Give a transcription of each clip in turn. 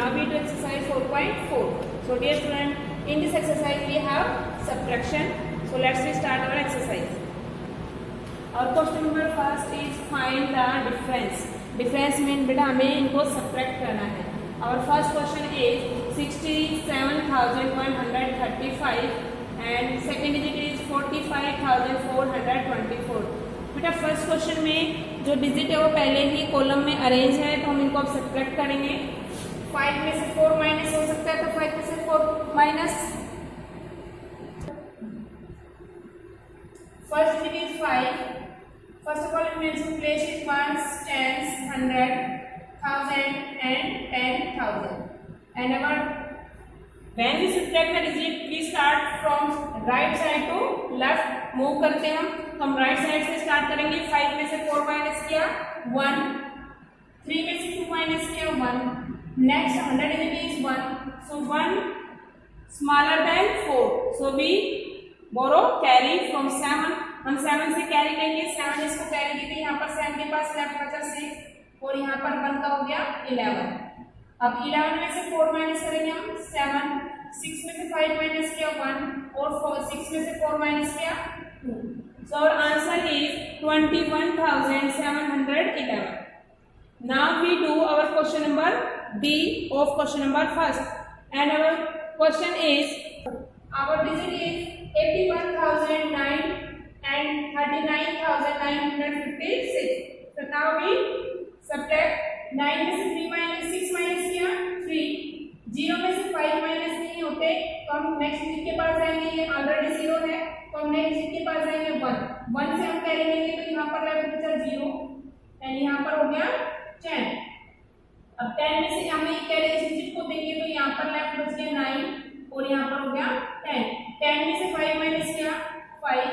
Now we do exercise 4.4. So dear student, in this exercise we have subtraction. So let's start our exercise. Our question number first is find the difference. Difference mean बेटा हमें इनको subtract करना है. Our first question is 67,135 and second digit is 45,424. बेटा first question में जो digit है वो पहले ही कॉलम में अरेंज है, तो हम इनको अब सब्ट्रैक्ट करेंगे. 5 में से 4 माइनस हो सकता है, तो 5 में से 4 minus. First digit is 5. First of all we need to place it ones, tens, 100, 1000 and 10,000. And when we subtract the digit, we start from right side to left. Move करते हैं हम राइट साइड से start करेंगे. 5 में से 4 minus किया 1, 3 में से 2 माइनस किया 1. Next 100 digit is 1, so 1 smaller than 4, so we borrow carry from 7. हम 7 से कैरी लेंगे. 7 इसको कैरी की थी, यहाँ पर 7 के पास लेफ्ट बचा 6 और यहाँ पर 1 का हो गया 11. अब 11 में से 4 माइनस करेंगे हम 7. 6 में से 5 माइनस किया 1 और 6 में से 4 माइनस किया 2. So our answer is 21,711. Now we do our question number D of question number first, and our question is our digit is 81,009 and 39,956. So now we subtract. 9 में से 3 माइनस 6 माइनस किया 3. 0 में से 5 माइनस नहीं होते, तो हम नेक्स्ट डिजिट के पास जाएंगे. ये ऑलरेडी 0 है, तो हम नेक्स्ट डिजिट के पास जाएंगे 1. 1 से हम कैरी लेंगे, तो यहाँ पर लेफ्ट बचा 0 एंड यहाँ पर हो गया 10. अब 10 में से हम एक कैरी इस डिजिट को देंगे, तो यहाँ पर लेफ्ट बच गया 9 और यहाँ पर हो गया 10. 10 में से 5 माइनस किया 5.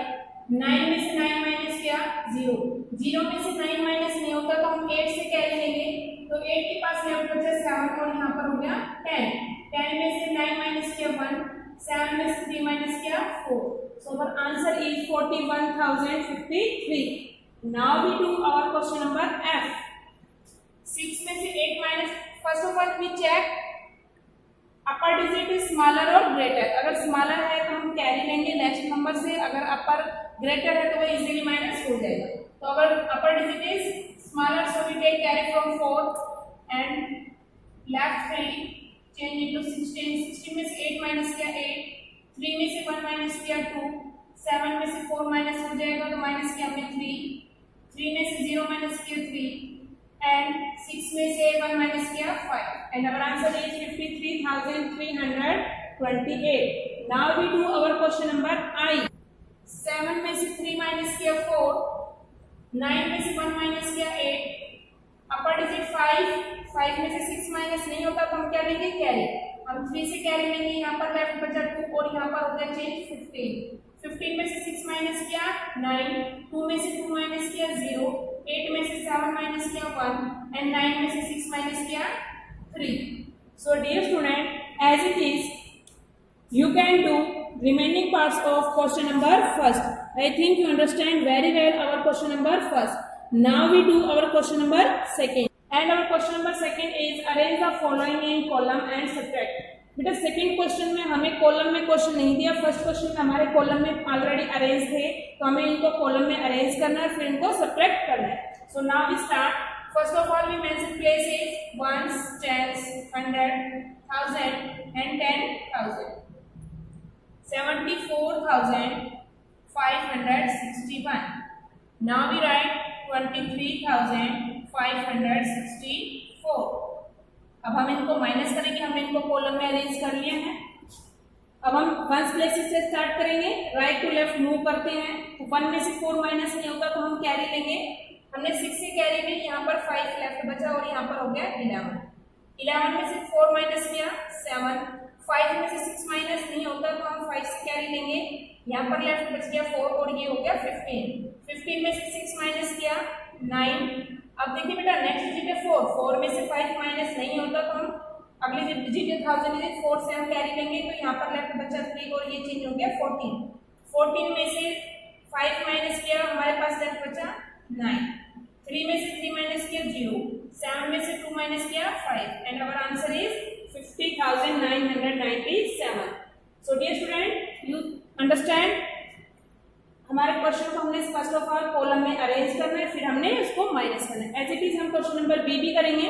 9 में से 9 माइनस किया 0. 0 में से 9 माइनस नहीं होता, तो हम 8 से कैरी लेंगे, तो 8 के पास लेफ्ट बचा 7 और यहाँ पर हो गया 10. 10 में से 9 माइनस किया 1. 7 में से 3 माइनस किया 4. So our answer is 41,053. Now we do our question number F. 6 में से 8 minus. First of all we check upper digit is smaller और ग्रेटर. अगर स्मॉलर है तो हम कैरी लेंगे नेक्स्ट नंबर से. अगर अपर ग्रेटर है तो वो इजीली माइनस हो जाएगा. तो अगर upper digit is smaller, so we take carry from 4 and left 3 change into 16. 16 में से 8 माइनस किया 8. 3 में से 1 माइनस किया 2. 7 में से 4 माइनस हो जाएगा, तो माइनस किया हमने 3. 3 में से 0 माइनस किया 3 एंड 6 में से 1 माइनस किया 5 and our answer is 53,328. Now we do our question number I. 7 में से 3 माइनस किया 4. 9 में से 1 माइनस किया 8. अपर डिजिट 5. 5 में से 6 माइनस नहीं होता, तो हम क्या लेंगे कैरी. हम 3 से कैरी लेंगे, यहाँ पर लेफ्ट बचा 2 और यहाँ पर हो गया चेंज 15. 15 में से 6 माइनस किया 9. 2 में से 2 माइनस किया 0. 8 में से 7 माइनस किया 1 एंड 9 में से 6 माइनस किया 3. So dear student, as it is, you can do remaining parts of question number first. I think you understand very well our question number first. Now we do our question number second. And our question number second is arrange the following in column and subtract. बेटा second question में हमें column में question नहीं दिया. First question में हमारे column में already arrange थे, तो हमें इनको कॉलम में अरेंज करना है, फिर इनको सब्ट्रैक्ट करना है. So now we start. First of all we mention places ones, tens, 100, 1000 and 10,000. 74,561. Now we write 23,564. अब हम इनको माइनस करेंगे. हमने इनको कॉलम में अरेंज कर लिया है. अब हम वंस प्लेसेस से स्टार्ट करेंगे, राइट टू लेफ्ट मूव करते हैं. 1 में से 4 माइनस नहीं होगा, तो हम कैरी लेंगे. हमने 6 से कैरी ली, यहाँ पर 5 लेफ्ट बचा और यहाँ पर हो गया 11. 11 में से 4 माइनस किया 7. 5 में से 6 माइनस नहीं होता, तो हम 5 से कैरी लेंगे. यहाँ पर लेफ्ट बच गया 4 और ये हो गया 15. 15 में से 6 माइनस किया 9. अब देखिए बेटा नेक्स्ट डिजिट है 4. 4 में से 5 माइनस नहीं होता, तो हम अगली डिजिट है 1000 डिजिट 4 से हम कैरी लेंगे, तो यहाँ पर लेफ्ट बचा 3 और ये चेंज हो गया 14. 14 में से 5 माइनस किया, हमारे पास लेफ्ट बचा 9. 3 में से 3 माइनस किया 0. 7 में से 2 माइनस किया 5 and our answer is 50,997. So dear student, you understand? हमारे क्वेश्चन को हमने फर्स्ट ऑफ ऑल कॉलम में अरेंज करना है, फिर हमने उसको माइनस करना है। एज इट इज हम क्वेश्चन नंबर बी भी करेंगे।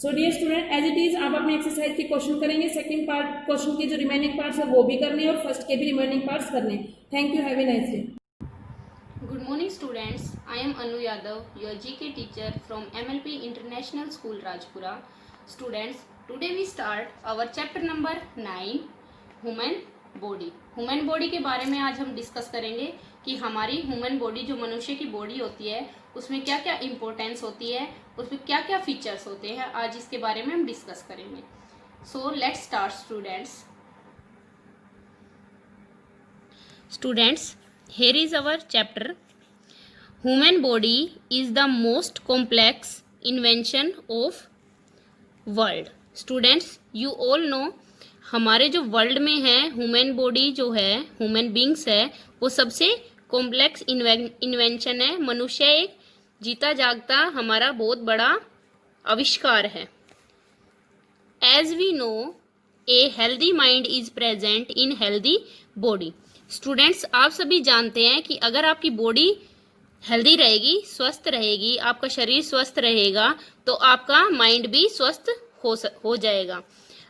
So dear student, as it is आप अपने एक्सरसाइज के क्वेश्चन करेंगे। सेकंड पार्ट क्वेश्चन के जो रिमेनिंग पार्ट्स है वो भी करने हैं और फर्स्ट के भी रिमेनिंग पार्ट्स करने हैं। Thank you, have a nice day. Good morning students, I am Anu Yadav, your GK teacher from MLP International School Rajpura. Students, today we start our chapter number 9, Human Body. Human Body के बारे में आज हम discuss करेंगे कि हमारी human body जो मनुष्य की बॉडी होती है उसमें क्या क्या इम्पोर्टेंस होती है, उसमें क्या क्या फीचर्स होते हैं, आज इसके बारे में हम डिस्कस करेंगे। सो let's start students. Students, here is our chapter. Human body is the most complex invention of world. Students, you all know हमारे जो वर्ल्ड में है ह्यूमन बॉडी जो है, ह्यूमन बींग्स है, वो सबसे कॉम्प्लेक्स इन्वेंशन है। मनुष्य एक जीता जागता हमारा बहुत बड़ा आविष्कार है। As we know a healthy mind is present in healthy body. Students, आप सभी जानते हैं कि अगर आपकी बॉडी हेल्दी रहेगी, स्वस्थ रहेगी, आपका शरीर स्वस्थ रहेगा तो आपका माइंड भी स्वस्थ हो जाएगा।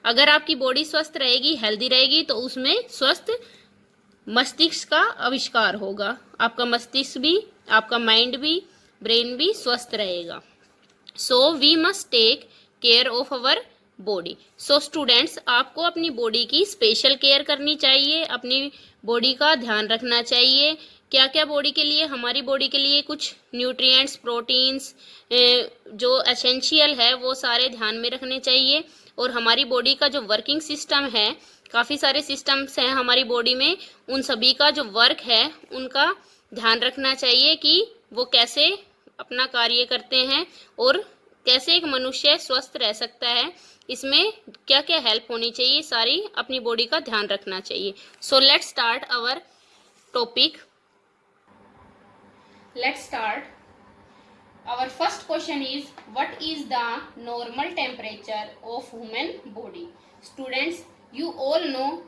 अगर आपकी बॉडी स्वस्थ रहेगी, हेल्दी रहेगी तो उसमें स्वस्थ मस्तिष्क का आविष्कार होगा। आपका मस्तिष्क भी, आपका माइंड भी, ब्रेन भी स्वस्थ रहेगा। So we must take care of our body. So students, आपको अपनी बॉडी की स्पेशल केयर करनी चाहिए, अपनी बॉडी का ध्यान रखना चाहिए। क्या क्या बॉडी के लिए, हमारी बॉडी के लिए कुछ न्यूट्रिएंट्स, प्रोटीन्स जो एसेंशियल है वो सारे ध्यान में रखने चाहिए। और हमारी बॉडी का जो वर्किंग सिस्टम है, काफ़ी सारे सिस्टम्स हैं हमारी बॉडी में, उन सभी का जो वर्क है उनका ध्यान रखना चाहिए कि वो कैसे अपना कार्य करते हैं और कैसे एक मनुष्य स्वस्थ रह सकता है, इसमें क्या क्या हेल्प होनी चाहिए, सारी अपनी बॉडी का ध्यान रखना चाहिए। So let's start our topic. Let's start. Our first question is, what is the normal temperature of human body? Students, you all know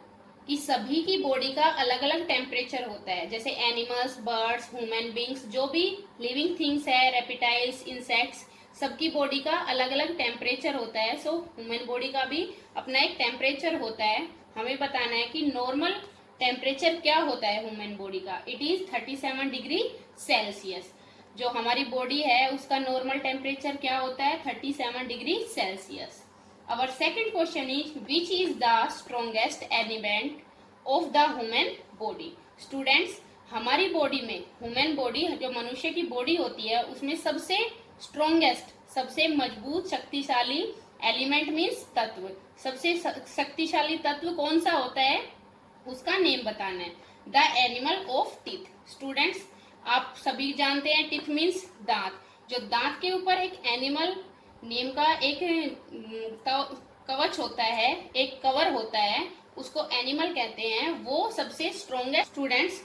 कि सभी की बॉडी का अलग अलग टेम्परेचर होता है। जैसे एनिमल्स, बर्ड्स, ह्यूमन बींग्स, जो भी लिविंग थिंग्स है, रेप्टाइल्स, इंसेक्ट्स, सबकी बॉडी का अलग अलग टेम्परेचर होता है। सो ह्यूमन बॉडी का भी अपना एक टेम्परेचर होता है। हमें बताना है कि नॉर्मल टेम्परेचर क्या होता है ह्यूमन बॉडी का। It is 37 degree Celsius. जो हमारी बॉडी है उसका नॉर्मल टेम्परेचर क्या होता है, 37 degree Celsius. Our second question is, which is the strongest element of the human body? Students, हमारी बॉडी में, ह्यूमन बॉडी जो मनुष्य की बॉडी होती है उसमें सबसे स्ट्रॉन्गेस्ट, सबसे मजबूत, शक्तिशाली एलिमेंट मीन्स तत्व, सबसे शक्तिशाली तत्व कौन सा होता है उसका नेम बताना है। The animal of teeth. Students, आप सभी जानते हैं टीथ मीन्स दांत। जो दांत के ऊपर एक एनिमल नेम का एक कवच होता है, एक कवर होता है, उसको एनिमल कहते हैं, वो सबसे स्ट्रॉन्गेस्ट। स्टूडेंट्स,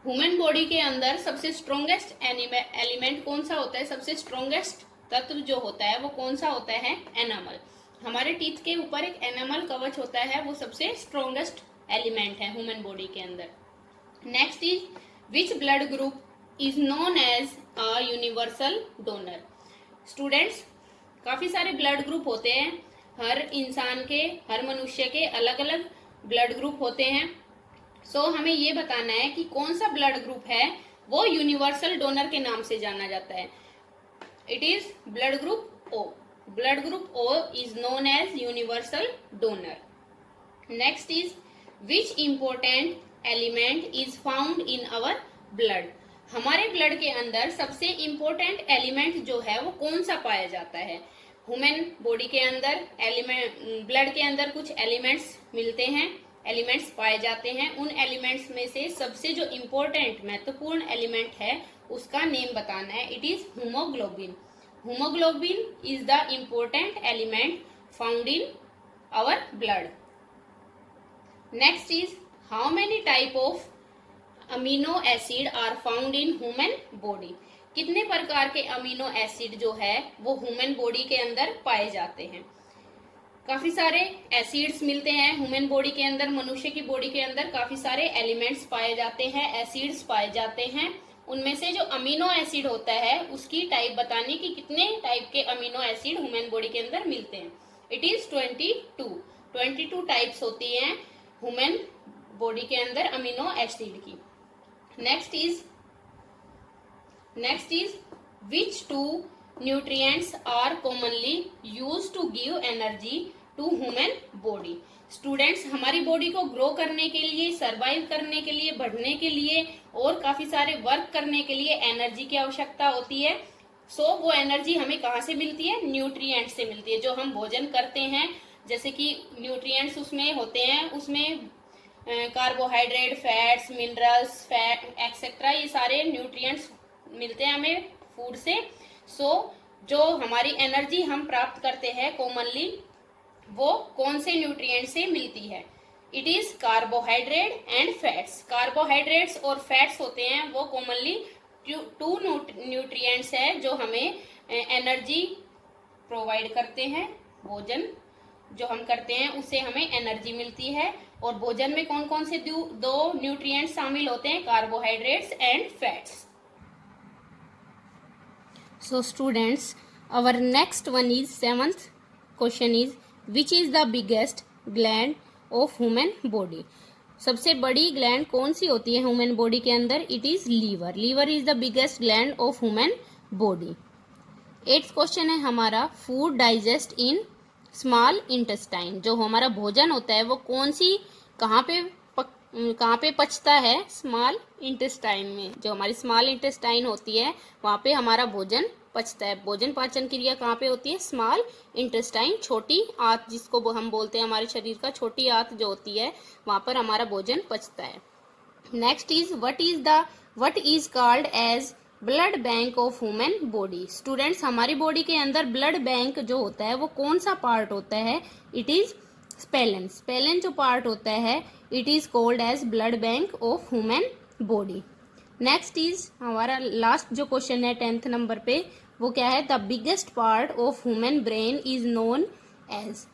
ह्यूमन बॉडी के अंदर सबसे स्ट्रॉन्गेस्ट एलिमेंट कौन सा होता है, सबसे स्ट्रॉन्गेस्ट तत्व जो होता है वो कौन सा होता है, एनामल। हमारे टीथ के ऊपर एक एनामल कवच होता है, वो सबसे स्ट्रॉन्गेस्ट एलिमेंट है ह्यूमन बॉडी के अंदर। Next is, which blood group is known as a universal donor? Students, काफी सारे ब्लड ग्रुप होते हैं, हर इंसान के, हर मनुष्य के अलग अलग ब्लड ग्रुप होते हैं। सो हमें ये बताना है कि कौन सा ब्लड ग्रुप है वो यूनिवर्सल डोनर के नाम से जाना जाता है। It is blood group O. Blood group O is known as universal donor. Next is, which important element is found in our blood? हमारे ब्लड के अंदर सबसे इम्पोर्टेंट एलिमेंट जो है वो कौन सा पाया जाता है? ह्यूमन बॉडी के अंदर ब्लड के अंदर कुछ एलिमेंट्स मिलते हैं, एलिमेंट्स पाए जाते हैं। उन एलिमेंट्स में से सबसे जो इम्पोर्टेंट महत्वपूर्ण एलिमेंट है उसका नेम बताना है। It is haemoglobin. Haemoglobin is the important element found in our blood. Next is, how many type of amino acid are found in human body? कितने प्रकार के अमीनो एसिड जो है वो ह्यूमन बॉडी के अंदर पाए जाते हैं? Students, 32 type of amino acid are found in human body. 32 प्रकार के अमीनो एसिड जो है वो ह्यूमन बॉडी के अंदर पाए जाते हैं। Next is, how many type of amino acid are found in human body? कितने प्रकार के अमीनो एसिड जो है वो ह्यूमन बॉडी के अंदर पाए जाते हैं? काफी सारे एसिड्स मिलते हैं ह्यूमन बॉडी के अंदर। मनुष्य की बॉडी के अंदर काफी सारे एलिमेंट्स पाए जाते हैं, एसिड्स पाए जाते हैं। उनमें से जो अमीनो एसिड होता है उसकी टाइप बताने की कितने टाइप के अमीनो एसिड ह्यूमन बॉडी के अंदर मिलते हैं। इट इज 22 टाइप्स होती हैं ह्यूमन बॉडी के अंदर अमीनो एसिड की। Next is which two nutrients are commonly use to give energy to human body. Students, हमारी बॉडी को ग्रो करने के लिए, सर्वाइव करने के लिए, बढ़ने के लिए और काफी सारे वर्क करने के लिए एनर्जी की आवश्यकता होती है। वो एनर्जी हमें कहाँ से मिलती है? न्यूट्रिएंट से मिलती है। जो हम भोजन करते हैं, जैसे कि न्यूट्रिएंट्स उसमें होते हैं, उसमें carbohydrate, fats, minerals, fat etcetera, ये सारे न्यूट्रिएंट्स मिलते हैं हमें फूड से। जो हमारी एनर्जी हम प्राप्त करते हैं कॉमनली, वो कौन से न्यूट्रिएंट से मिलती है? It is carbohydrate and fats. Carbohydrates और फैट्स होते हैं वो कॉमनली टू न्यूट्रिएंट्स है जो हमें एनर्जी प्रोवाइड करते हैं। भोजन जो हम करते हैं उससे हमें एनर्जी मिलती है। और भोजन में कौन कौन से दो न्यूट्रिएंट्स शामिल होते हैं? Carbohydrates and fats. So students, our next one is 7th question is which is the biggest gland of human body? सबसे बड़ी ग्लैंड कौन सी होती है ह्यूमन बॉडी के अंदर? It is liver. Liver is the biggest gland of human body. 8th question है हमारा, food digest in small intestine. जो हमारा भोजन होता है वो कौन सी कहाँ पे पचता है? स्मॉल इंटेस्टाइन में। जो हमारी स्मॉल इंटेस्टाइन होती है वहाँ पे हमारा भोजन पचता है। भोजन पाचन क्रिया कहाँ पे होती है? स्मॉल इंटेस्टाइन, छोटी आंत जिसको हम बोलते हैं, हमारे शरीर का छोटी आंत जो होती है वहाँ पर हमारा भोजन पचता है। Next is what is called as blood bank of human body. Students, हमारी बॉडी के अंदर ब्लड बैंक जो होता है वो कौन सा पार्ट होता है? It is स्पेलन। स्पेलन जो पार्ट होता है it is called as blood bank of human body. Next is हमारा लास्ट जो क्वेश्चन है 10th नंबर पे, वो क्या है? The biggest part of human brain is known as.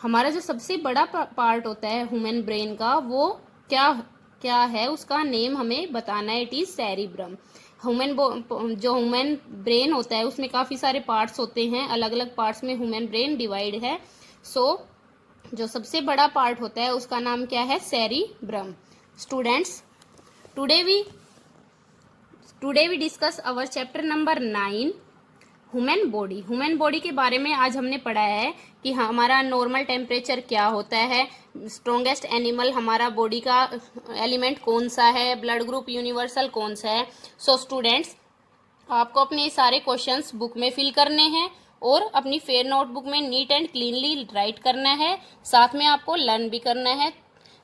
हमारा जो सबसे बड़ा पार्ट होता है ह्यूमन ब्रेन का वो क्या है? उसका नेम हमें बताना है। It is cerebrum. जो ह्यूमन ब्रेन होता है उसमें काफी सारे पार्ट्स होते हैं, अलग अलग पार्ट्स में ह्यूमन ब्रेन डिवाइड है। जो सबसे बड़ा पार्ट होता है उसका नाम क्या है? Cerebrum. Students, today we discuss our chapter number 9 human body. Human body के बारे में आज हमने पढ़ा है कि हमारा नॉर्मल टेम्परेचर क्या होता है, स्ट्रॉन्गेस्ट एनिमल हमारा बॉडी का एलिमेंट कौन सा है, ब्लड ग्रुप यूनिवर्सल कौन सा है। स्टूडेंट्स, आपको अपने सारे क्वेश्चंस बुक में फिल करने हैं और अपनी फेयर नोटबुक में नीट एंड क्लीनली राइट करना है, साथ में आपको लर्न भी करना है।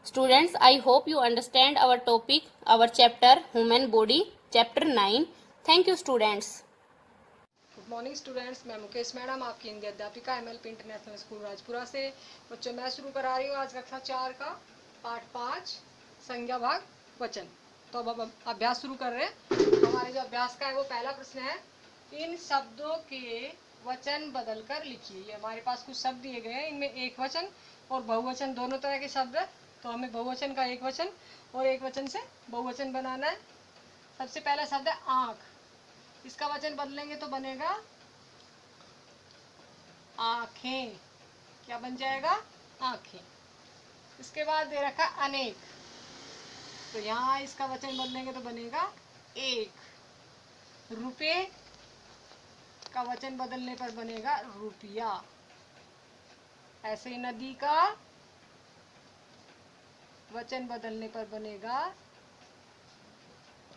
Students, I hope you understand our topic, our chapter human body, chapter 9। Thank you students. Good morning students, मैं मुकेश मैडम, आपकी हिंदी अध्यापिका MLP इंटरनेशनल स्कूल राजपुरा से। बच्चों, मैं शुरू करा रही हूँ आज कक्षा 4 का पाठ 5 संज्ञा भाग वचन। तो अब अभ्यास शुरू कर रहे हैं। हमारे जो अभ्यास का है वो पहला प्रश्न है, इन शब्दों के वचन बदल कर लिखिए। ये हमारे पास कुछ शब्द दिए गए हैं, इनमें एक वचन और बहुवचन दोनों तरह के शब्द है। तो हमें बहुवचन का एक वचन और एक वचन से बहुवचन बनाना है। सबसे पहला शब्द है आँख। इसका वचन बदलेंगे तो बनेगा आँखें। क्या बन जाएगा? आँखें। इसके बाद दे रखा अनेक, तो यहाँ इसका वचन बदलेंगे तो बनेगा एक। रुपए का वचन बदलने पर बनेगा रुपया। ऐसे ही नदी का वचन बदलने पर बनेगा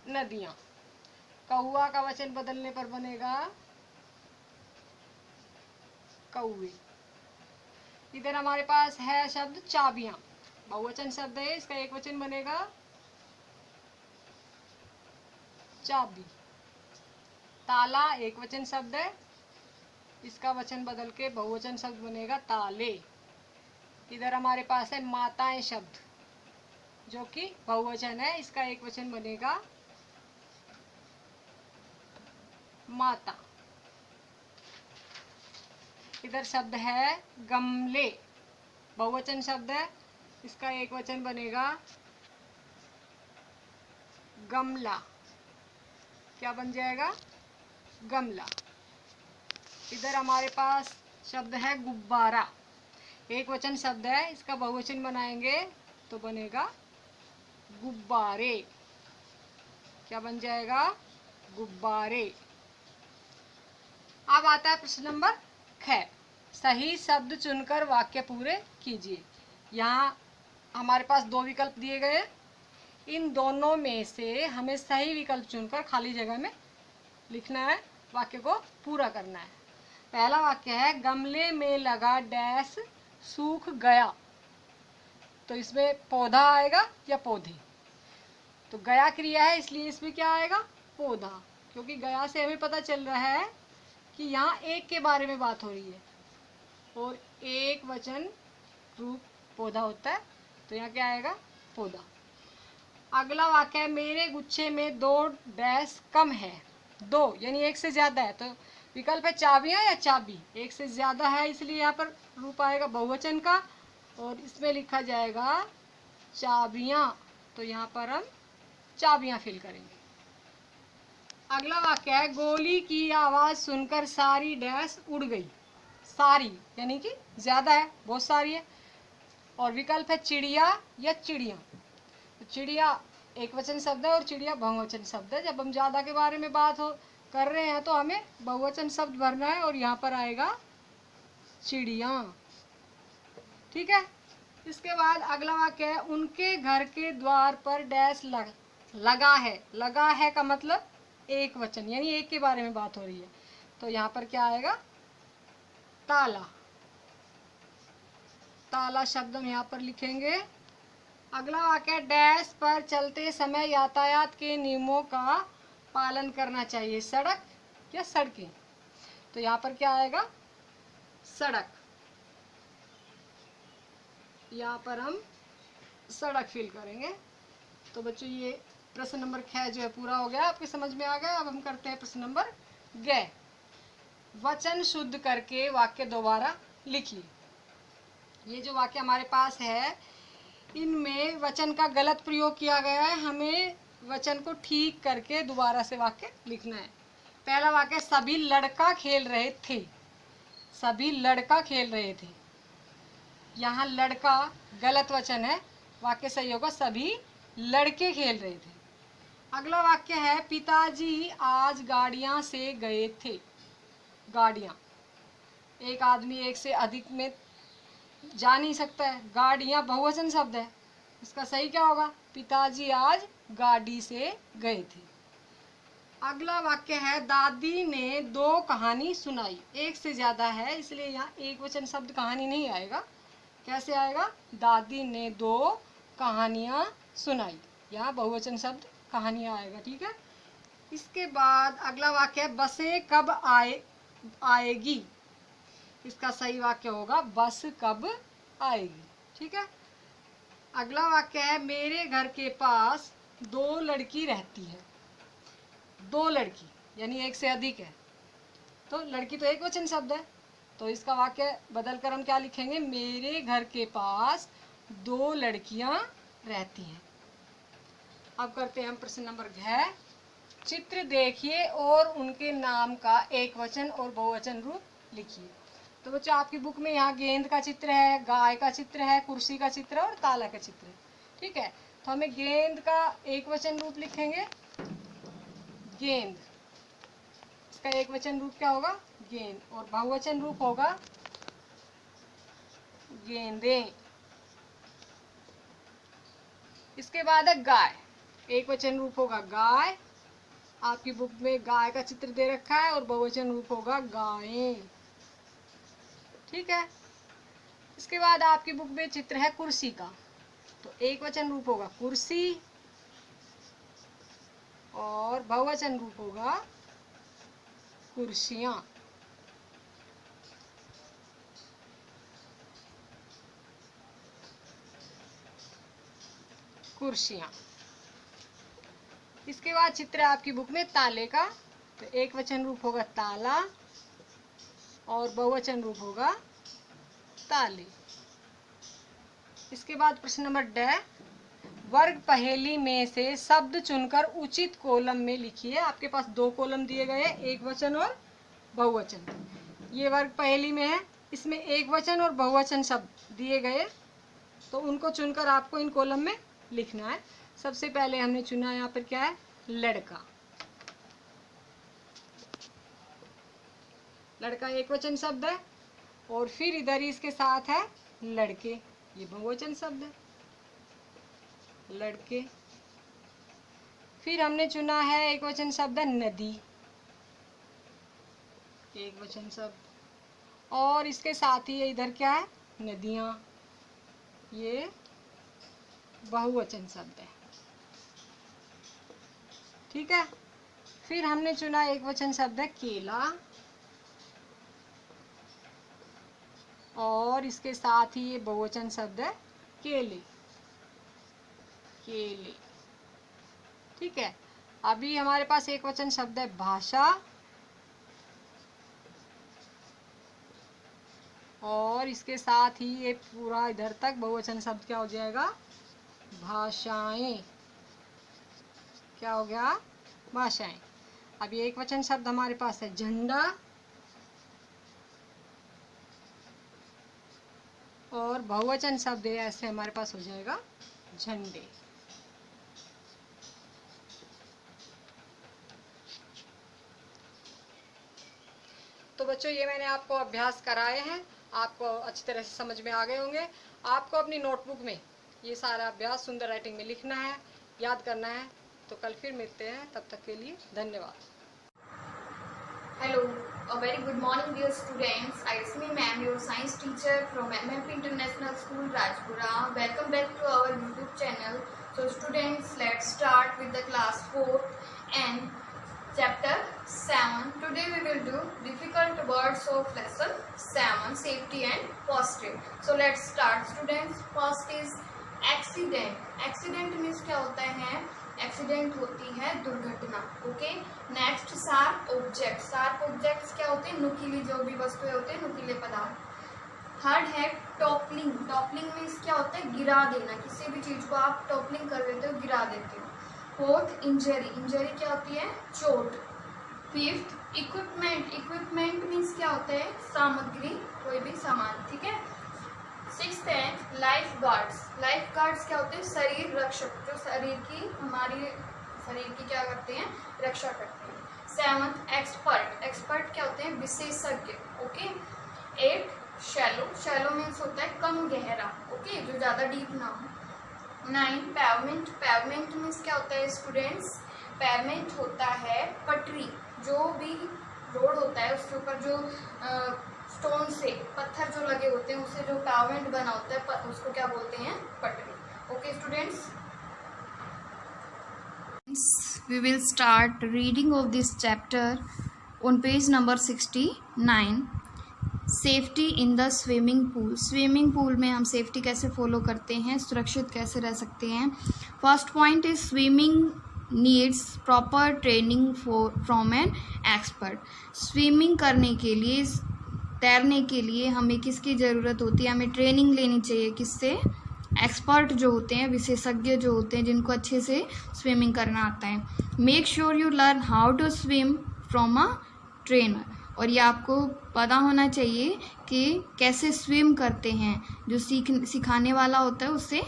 नदियां। कौआ का वचन बदलने पर बनेगा कौवे। इधर हमारे पास है शब्द चाबियां, बहुवचन शब्द है, इसका एक वचन बनेगा चाबी। ताला एक वचन शब्द है, इसका वचन बदल के बहुवचन शब्द बनेगा ताले। इधर हमारे पास है माताएं शब्द, जो कि बहुवचन है, इसका एक वचन बनेगा माता। इधर शब्द है गमले, बहुवचन शब्द है, इसका एक वचन बनेगा गमला। क्या बन जाएगा? गमला। इधर हमारे पास शब्द है गुब्बारा, एक वचन शब्द है, इसका बहुवचन बनाएंगे तो बनेगा गुब्बारे। क्या बन जाएगा? गुब्बारे। अब आता है प्रश्न नंबर 6। सही शब्द चुनकर वाक्य पूरे कीजिए। यहाँ हमारे पास दो विकल्प दिए गए, इन दोनों में से हमें सही विकल्प चुनकर खाली जगह में लिखना है, वाक्य को पूरा करना है। पहला वाक्य है गमले में लगा डैश सूख गया, तो इसमें पौधा आएगा या पौधे? तो गया क्रिया है, इसलिए इसमें क्या आएगा? पौधा, क्योंकि गया से हमें पता चल रहा है कि यहाँ एक के बारे में बात हो रही है और एक वचन रूप पौधा होता है, तो यहाँ क्या आएगा? पौधा। अगला वाक्य है मेरे गुच्छे में 2 डैश कम है। 2 यानी एक से ज्यादा है, तो विकल्प है चाबियां या चाबी। एक से ज्यादा है इसलिए यहाँ पर रूप आएगा बहुवचन का और इसमें लिखा जाएगा चाबियां, तो यहाँ पर हम चाबियां फिल करेंगे। अगला वाक्य है गोली की आवाज सुनकर सारी डैश उड़ गई। सारी यानी कि ज्यादा है, बहुत सारी है। और विकल्प है चिड़िया या चिड़िया। तो चिड़िया एक वचन शब्द है और चिड़िया बहुवचन शब्द है। जब हम ज्यादा के बारे में बात कर रहे हैं तो हमें बहुवचन शब्द भरना है और यहाँ पर आएगा चिड़िया। ठीक है। इसके बाद अगला वाक्य है उनके घर के द्वार पर डैश लगा है। लगा है का मतलब एक वचन, यानी एक के बारे में बात हो रही है, तो यहाँ पर क्या आएगा? ताला। ताला शब्द हम यहाँ पर लिखेंगे। अगला वाक्य डैश पर चलते समय यातायात के नियमों का पालन करना चाहिए, सड़क या सड़कें? तो यहाँ पर क्या आएगा? सड़क। यहाँ पर हम सड़क फिल करेंगे। तो बच्चों ये प्रश्न नंबर 6 जो है पूरा हो गया, आपके समझ में आ गया। अब हम करते हैं प्रश्न नंबर 11। वचन शुद्ध करके वाक्य दोबारा लिखिए। ये जो वाक्य हमारे पास है इनमें वचन का गलत प्रयोग किया गया है, हमें वचन को ठीक करके दोबारा से वाक्य लिखना है। पहला वाक्य सभी लड़का खेल रहे थे। सभी लड़का खेल रहे थे, यहाँ लड़का गलत वचन है, वाक्य सही होगा सभी लड़के खेल रहे थे। अगला वाक्य है पिताजी आज गाड़ियां से गए थे। गाड़ियां, एक आदमी एक से अधिक में जा नहीं सकता है, गाड़ियां बहुवचन शब्द है, इसका सही क्या होगा? पिताजी आज गाड़ी से गए थे। अगला वाक्य है दादी ने 2 कहानी सुनाई। एक से ज्यादा है इसलिए यहाँ एक वचन शब्द कहानी नहीं आएगा। कैसे आएगा? दादी ने 2 कहानियां सुनाई, यहाँ बहुवचन शब्द कहानियां आएगा। ठीक है। इसके बाद अगला वाक्य है बसें कब आएगी। इसका सही वाक्य होगा बस कब आएगी। ठीक है। अगला वाक्य है मेरे घर के पास 2 लड़की रहती है। 2 लड़की यानी एक से अधिक है, तो लड़की तो एक वचन शब्द है, तो इसका वाक्य बदलकर हम क्या लिखेंगे? मेरे घर के पास 2 लड़कियां रहती हैं। अब करते हैं हम प्रश्न नंबर 6। चित्र देखिए और उनके नाम का एक वचन और बहुवचन रूप लिखिए। तो बच्चों आपकी बुक में यहाँ गेंद का चित्र है, गाय का चित्र है, कुर्सी का चित्र है और ताला का चित्र है। ठीक है। तो हमें गेंद का एक वचन रूप लिखेंगे, गेंद। इसका एक वचन रूप क्या होगा? गेंद। और बहुवचन रूप होगा गेंदे। इसके बाद है गाय, एक वचन रूप होगा गाय। आपकी बुक में गाय का चित्र दे रखा है और बहुवचन रूप होगा गायें। ठीक है। इसके बाद आपकी बुक में चित्र है कुर्सी का, तो एक वचन रूप होगा कुर्सी और बहुवचन रूप होगा कुर्सियां। कुर्सियां। इसके बाद चित्र है आपकी बुक में ताले का, तो एक वचन रूप होगा ताला और बहुवचन रूप होगा ताले। इसके बाद प्रश्न नंबर ड, वर्ग पहेली में से शब्द चुनकर उचित कॉलम में लिखिए। आपके पास 2 कॉलम दिए गए हैं, एक वचन और बहुवचन। ये वर्ग पहेली में है, इसमें एक वचन और बहुवचन शब्द दिए गए, तो उनको चुनकर आपको इन कॉलम में लिखना है। सबसे पहले हमने चुना यहाँ पर क्या है, लड़का। लड़का एक वचन शब्द है, और फिर इधर ही इसके साथ है लड़के, ये बहुवचन शब्द है, लड़के। फिर हमने चुना है एक वचन शब्द है नदी, एक वचन शब्द, और इसके साथ ही इधर क्या है, नदियां, ये बहुवचन शब्द है। ठीक है। फिर हमने चुना एक वचन शब्द है केला, और इसके साथ ही ये बहुवचन शब्द है केले, केले। ठीक है। अभी हमारे पास एक वचन शब्द है भाषा, और इसके साथ ही ये पूरा इधर तक बहुवचन शब्द क्या हो जाएगा, भाषाएं। क्या हो गया, भाषाएं। अभी एक वचन शब्द हमारे पास है झंडा, और बहुवचन शब्द है ऐसे हमारे पास हो जाएगा झंडे। तो बच्चों, ये मैंने आपको अभ्यास कराए हैं, आपको अच्छी तरह से समझ में आ गए होंगे। आपको अपनी नोटबुक में ये सारा अभ्यास सुंदर राइटिंग में लिखना है, याद करना है। तो कल फिर मिलते हैं, तब तक के लिए धन्यवाद। Hello, a very good morning dear students. I is me ma'am, your science teacher from MMP International School Rajpura. Welcome back to our YouTube channel. So students, let's start with the class 4 and chapter 7. Today we will do difficult words of lesson 7, safety and positive. So let's start students. First is accident. Accident means क्या होता है, accident होती है दुर्घटना। Okay. Next sharp object. Sharp objects क्या होते हैं, नुकीली जो भी वस्तुएं होते हैं, नुकीले पदार्थ। थर्ड है टॉपलिंग। टॉपलिंग मीन्स क्या होता है, गिरा देना, किसी भी चीज को आप टॉपलिंग कर देते हो, गिरा देते हो। Fourth injury. इंजरी क्या होती है, चोट। Fifth equipment. इक्विपमेंट मीन्स क्या होता है, सामग्री, कोई भी सामान। ठीक है। सिक्स्थ है लाइफ गार्ड्स। लाइफ गार्ड्स क्या होते हैं, शरीर रक्षक, जो शरीर की, हमारी शरीर की क्या करते हैं, रक्षा करते हैं। Seventh expert. एक्सपर्ट क्या होते हैं, विशेषज्ञ। Okay. At shallow. Shallow means होता है कम गहरा। ओके, जो ज्यादा डीप ना हो। 9 पेवमेंट। पेवमेंट मीन्स क्या होता है स्टूडेंट्स, पेवमेंट होता है पटरी, जो भी रोड होता है उसके ऊपर जो स्टोन से, पत्थर जो लगे होते हैं उससे जो पेवमेंट बना होता है उसको क्या बोलते हैं, पटरी। Okay students, we will start reading of this chapter on page number 69. Safety in the swimming pool. Swimming pool में हम सेफ्टी कैसे फॉलो करते हैं, सुरक्षित कैसे रह सकते हैं। First point is swimming needs proper training from an expert. Swimming करने के लिए, तैरने के लिए हमें किसकी ज़रूरत होती है, हमें ट्रेनिंग लेनी चाहिए। किससे, एक्सपर्ट जो होते हैं, विशेषज्ञ जो होते हैं, जिनको अच्छे से स्विमिंग करना आता है। Make sure you learn how to swim from a trainer. और ये आपको पता होना चाहिए कि कैसे स्विम करते हैं, जो सिखाने वाला होता है उससे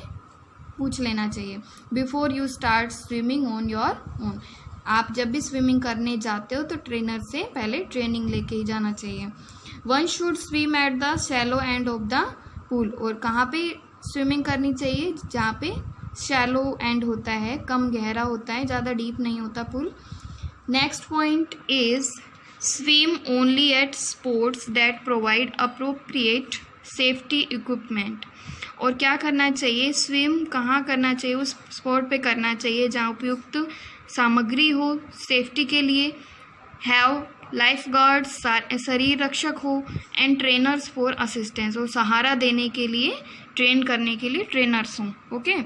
पूछ लेना चाहिए। Before you start swimming on your own. आप जब भी स्विमिंग करने जाते हो तो ट्रेनर से पहले ट्रेनिंग लेके ही जाना चाहिए। One should swim at the shallow end of the pool. और कहाँ पे स्विमिंग करनी चाहिए, जहाँ पे शैलो एंड होता है, कम गहरा होता है, ज़्यादा डीप नहीं होता pool. Next point is swim only eight sports that provide appropriate safety equipment. और क्या करना चाहिए, स्विम कहाँ करना चाहिए, उस स्पॉट पे करना चाहिए जहाँ उपयुक्त सामग्री हो सेफ्टी के लिए, हैव लाइफ गार्ड्स शरीर रक्षक हो, एंड ट्रेनर्स फॉर असिस्टेंस, और सहारा देने के लिए, ट्रेन करने के लिए ट्रेनर्स हों। ओके,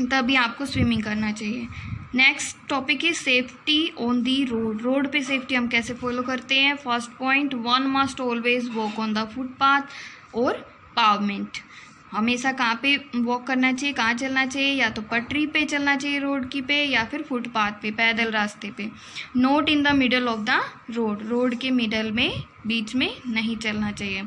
तभी आपको स्विमिंग करना चाहिए। नेक्स्ट टॉपिक है safety on the road. Road पे सेफ्टी हम कैसे फॉलो करते हैं। First point, one must always walk on the footpath और पावमेंट। हमेशा कहाँ पे वॉक करना चाहिए, कहाँ चलना चाहिए, या तो पटरी पे चलना चाहिए रोड की पे, या फिर फुटपाथ पे, पैदल रास्ते पे। Note in the middle of the road, road के मिडल में, बीच में नहीं चलना चाहिए।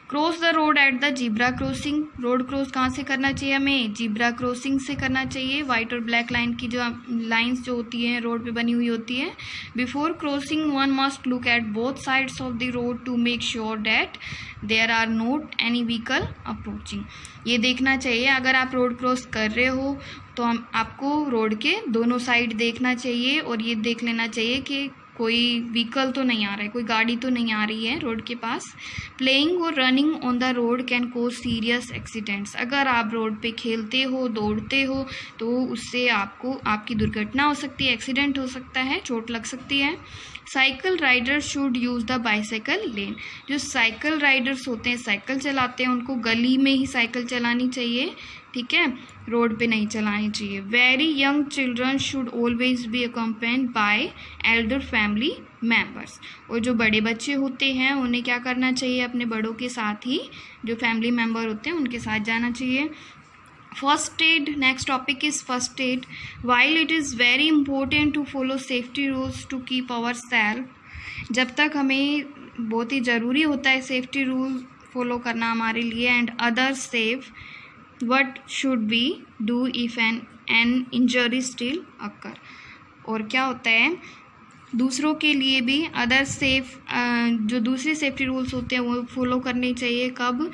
Cross the road at the zebra crossing, road cross कहाँ से करना चाहिए हमें, जीब्रा क्रॉसिंग से करना चाहिए। वाइट और ब्लैक लाइन की जो लाइंस जो होती हैं रोड पे बनी हुई होती है। Before crossing one must look at both sides of the road to make sure that there are not any vehicle approaching. ये देखना चाहिए अगर आप रोड क्रॉस कर रहे हो तो आपको रोड के दोनों साइड देखना चाहिए और ये देख लेना चाहिए कि कोई व्हीकल तो नहीं आ रहा है, कोई गाड़ी तो नहीं आ रही है रोड के पास। प्लेइंग और running on the road can cause serious accidents, अगर आप रोड पे खेलते हो, दौड़ते हो तो उससे आपकी दुर्घटना हो सकती है, एक्सीडेंट हो सकता है, चोट लग सकती है। Cycle riders should use the bicycle lane, जो साइकिल राइडर्स होते हैं, साइकिल चलाते हैं, उनको गली में ही साइकिल चलानी चाहिए, ठीक है, रोड पे नहीं चलानी चाहिए। Very young children should always be accompanied by elder family members, और जो बड़े बच्चे होते हैं उन्हें क्या करना चाहिए, अपने बड़ों के साथ ही, जो फैमिली मेम्बर होते हैं उनके साथ जाना चाहिए। First aid, next topic is first aid. While it is very important to follow safety rules to keep our self, जब तक हमें बहुत ही ज़रूरी होता है सेफ्टी रूल फॉलो करना हमारे लिए, and other safe, what should we do if an injury still occur, और क्या होता है दूसरों के लिए भी अदर सेफ, जो दूसरे सेफ्टी रूल्स होते हैं वो फॉलो करने चाहिए। कब,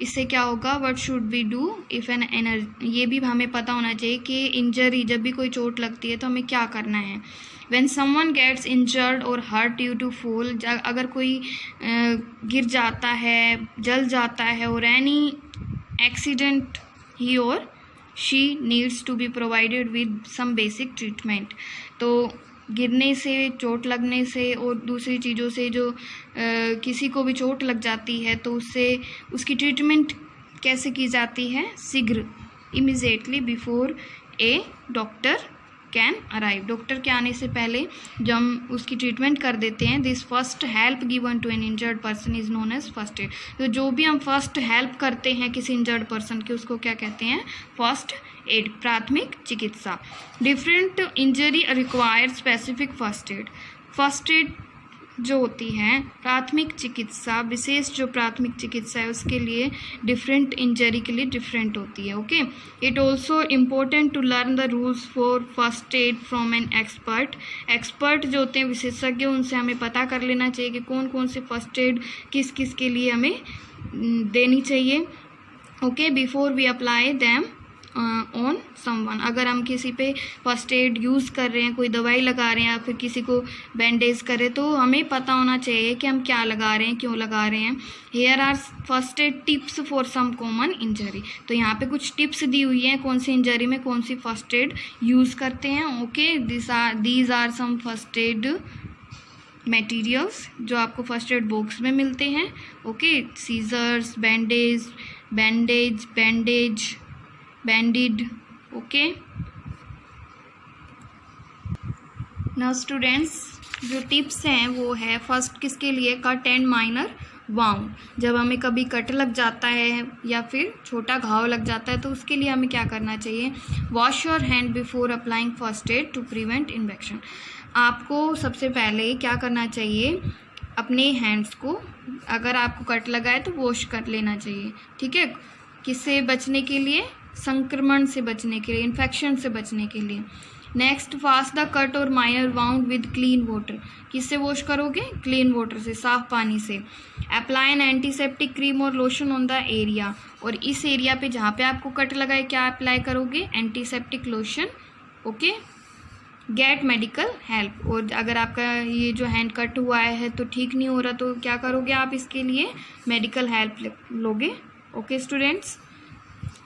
इससे क्या होगा, what should we do if ये भी हमें पता होना चाहिए कि इंजरी, जब भी कोई चोट लगती है तो हमें क्या करना है। When someone gets injured or hurt due to fall, अगर कोई गिर जाता है, जल जाता है, और any accident he or she needs to be provided with some basic treatment, तो गिरने से, चोट लगने से और दूसरी चीज़ों से जो किसी को भी चोट लग जाती है तो उससे उसकी ट्रीटमेंट कैसे की जाती है, शीघ्र, immediately, before A doctor can arrive, doctor के आने से पहले जो हम उसकी ट्रीटमेंट कर देते हैं। This first help given to an injured person is known as first aid, तो जो भी हम फर्स्ट हेल्प करते हैं किसी इंजर्ड पर्सन की, उसको क्या कहते हैं, फर्स्ट एड, प्राथमिक चिकित्सा। Different injury require specific first aid, first aid जो होती है प्राथमिक चिकित्सा, विशेष जो प्राथमिक चिकित्सा है उसके लिए डिफरेंट इंजरी के लिए डिफरेंट होती है। Okay, it also important to learn the rules for first aid from an expert, expert जो होते हैं विशेषज्ञ, उनसे हमें पता कर लेना चाहिए कि कौन कौन से फर्स्ट एड किस किस के लिए हमें देनी चाहिए। Okay, before we apply them on someone, अगर हम किसी पे फर्स्ट एड यूज़ कर रहे हैं, कोई दवाई लगा रहे हैं या फिर किसी को बैंडेज करें, तो हमें पता होना चाहिए कि हम क्या लगा रहे हैं, क्यों लगा रहे हैं। Here are first aid tips for some common injury, तो यहाँ पे कुछ टिप्स दी हुई हैं कौन सी इंजरी में कौन सी फर्स्ट एड यूज़ करते हैं। Okay, these are some first aid materials जो आपको फर्स्ट एड बॉक्स में मिलते हैं। Okay, scissors, bandage, bandaid. Okay, now students जो टिप्स हैं वो है फर्स्ट किसके लिए, कट एंड माइनर वाउंड, जब हमें कभी कट लग जाता है या फिर छोटा घाव लग जाता है तो उसके लिए हमें क्या करना चाहिए, wash your hand before applying first aid to prevent infection. आपको सबसे पहले क्या करना चाहिए, अपने हैंड्स को, अगर आपको कट लगा है तो वॉश कर लेना चाहिए, ठीक है, किससे बचने के लिए, संक्रमण से बचने के लिए, इन्फेक्शन से बचने के लिए। नेक्स्ट, वाश द कट और minor wound with clean water, किससे वॉश करोगे, क्लीन वाटर से, साफ पानी से। अप्लाई एन एंटीसेप्टिक क्रीम और लोशन ऑन द एरिया, और इस एरिया पे जहाँ पे आपको कट लगा है क्या अप्लाई करोगे, antiseptic lotion. Okay, get medical help, और अगर आपका ये जो हैंड कट हुआ है तो ठीक नहीं हो रहा तो क्या करोगे आप, इसके लिए मेडिकल हेल्प लोगे। Okay students,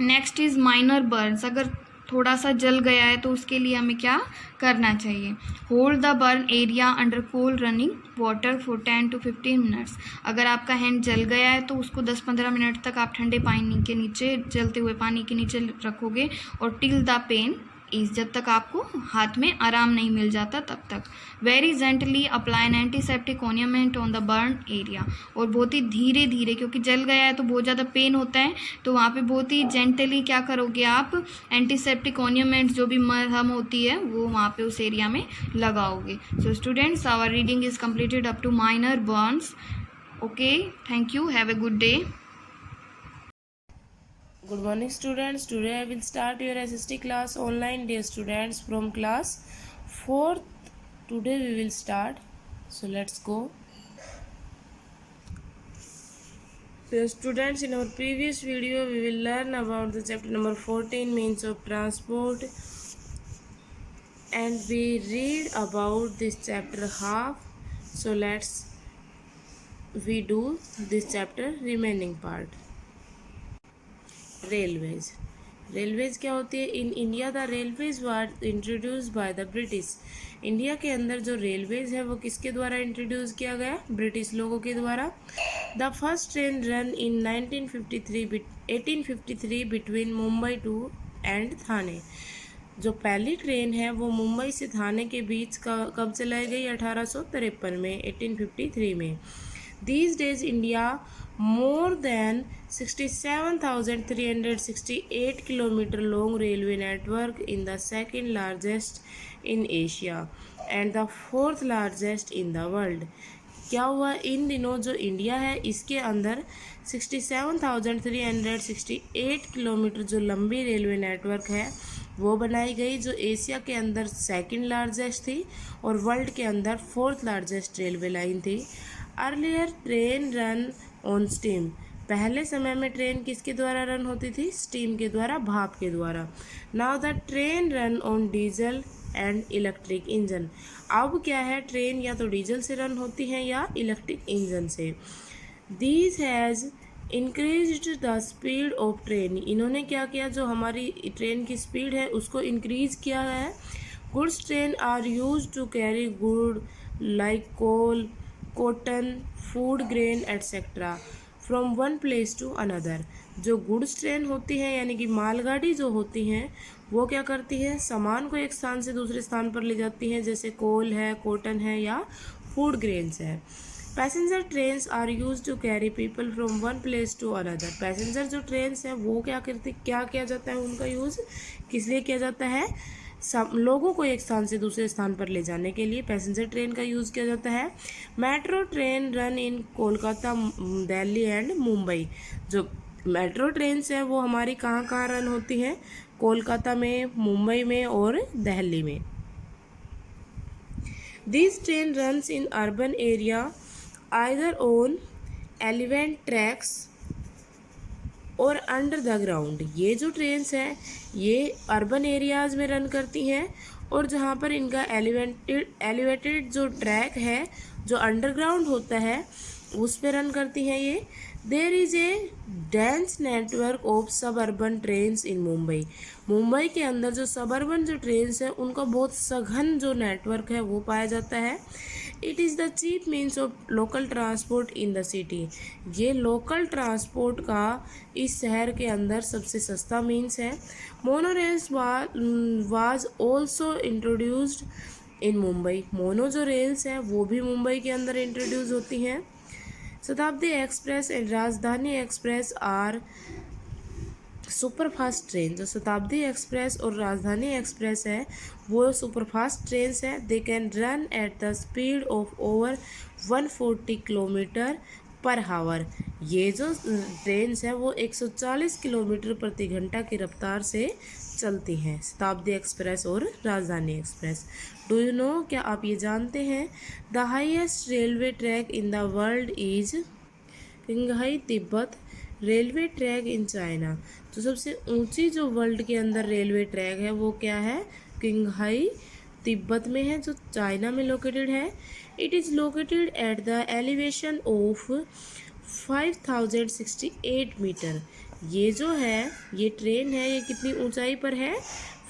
next is minor Burns, अगर थोड़ा सा जल गया है तो उसके लिए हमें क्या करना चाहिए, hold the burn area under cold running water for 10 to 15 minutes, अगर आपका हैंड जल गया है तो उसको 10-15 मिनट तक आप ठंडे पानी के नीचे, जलते हुए पानी के नीचे रखोगे, और टिल द पेन ईज, जब तक आपको हाथ में आराम नहीं मिल जाता तब तक। Very gently apply an antiseptic ointment on the burn area, और बहुत ही धीरे धीरे, क्योंकि जल गया है तो बहुत ज़्यादा पेन होता है, तो वहाँ पे बहुत ही जेंटली क्या करोगे आप, एंटीसेप्टिक ऑनियमेंट जो भी मरहम होती है वो वहाँ पे उस एरिया में लगाओगे। So students, our reading is completed up to minor burns. Okay, thank you, have a good day. Good morning students. Today I will start your SST class online, dear students, from class 4th. Today we will start. So let's go. Dear students, in our previous video we will learn about the chapter number 14, means of transport, and we read about this chapter half. So we do this chapter remaining part. Railways क्या होती है? In India the railways were introduce by the British. India के अंदर जो railways है वो किसके द्वारा इंट्रोड्यूस किया गया? ब्रिटिश लोगों के द्वारा। The first train run in 1853 between Mumbai to and Thane. जो पहली ट्रेन है वो मुंबई से थाने के बीच कब चलाई गई? 1853 में, 1853 में। These days India more than 67,368 kilometer long railway network in the second largest in Asia and the fourth largest in the world। क्या हुआ? इन दिनों जो इंडिया है इसके अंदर 67,368 किलोमीटर जो लंबी रेलवे नेटवर्क है वो बनाई गई, जो एशिया के अंदर सेकंड लार्जेस्ट थी और वर्ल्ड के अंदर फोर्थ लार्जेस्ट रेलवे लाइन थी। Earlier train run on steam. पहले समय में ट्रेन किसके द्वारा रन होती थी? स्टीम के द्वारा, भाप के द्वारा। Now the train run on diesel and electric engine. अब क्या है? ट्रेन या तो डीजल से रन होती है या इलेक्ट्रिक इंजन से। These has increased the speed of train. इन्होंने क्या किया? जो हमारी ट्रेन की स्पीड है उसको इंक्रीज किया है। Goods train are use to carry good like coal, cotton, food grain etcetera from one place to another. जो गुड्स ट्रेन होती है यानी कि मालगाड़ी जो होती हैं वो क्या करती है? सामान को एक स्थान से दूसरे स्थान पर ले जाती हैं, जैसे कोल है, कॉटन है या फूड ग्रेन्स है। Passenger trains are use to carry people from one place to another. Passenger जो ट्रेन्स हैं वो क्या किया जाता है? उनका यूज़ किस लिए किया जाता है? लोगों को एक स्थान से दूसरे स्थान पर ले जाने के लिए पैसेंजर ट्रेन का यूज़ किया जाता है। Metro train run in Kolkata, Delhi and Mumbai. जो मेट्रो ट्रेन्स हैं वो हमारी कहाँ रन होती हैं? कोलकाता में, मुंबई में और दिल्ली में। This train runs in urban area either on elevated tracks और अंडर द ग्राउंड। ये जो ट्रेन्स हैं ये अर्बन एरियाज़ में रन करती हैं और जहाँ पर इनका एलिवेटेड जो ट्रैक है जो अंडरग्राउंड होता है उस पे रन करती हैं ये। There is a dense network of suburban trains in Mumbai. Mumbai के अंदर जो सब अर्बन जो ट्रेन्स हैं उनका बहुत सघन जो नेटवर्क है वो पाया जाता है। It is the cheap means of local transport in the city. ये लोकल ट्रांसपोर्ट का इस शहर के अंदर सबसे सस्ता मीन्स है। Monorails was also introduced in Mumbai. Mono जो रेल्स हैं वो भी मुंबई के अंदर इंट्रोड्यूस होती हैं। शताब्दी एक्सप्रेस एंड राजधानी एक्सप्रेस आर सुपरफास्ट ट्रेन। जो शताब्दी एक्सप्रेस और राजधानी एक्सप्रेस है वो सुपरफास्ट ट्रेन्स है। They can run at the speed of over 140 kilometre पर हावर। ये जो ट्रेन्स है वो 140 किलोमीटर प्रति घंटा की रफ्तार से चलती हैं, शताब्दी एक्सप्रेस और राजधानी एक्सप्रेस। डू यू नो, क्या आप ये जानते हैं? The highest railway track in the world is Qinghai Tibet railway track in China. तो सबसे ऊंची जो वर्ल्ड के अंदर रेलवे ट्रैक है वो क्या है? किंगहाई तिब्बत में है जो चाइना में लोकेटेड है। It is located at the elevation of 5068 metre. ये जो है ये ट्रेन है ये कितनी ऊंचाई पर है?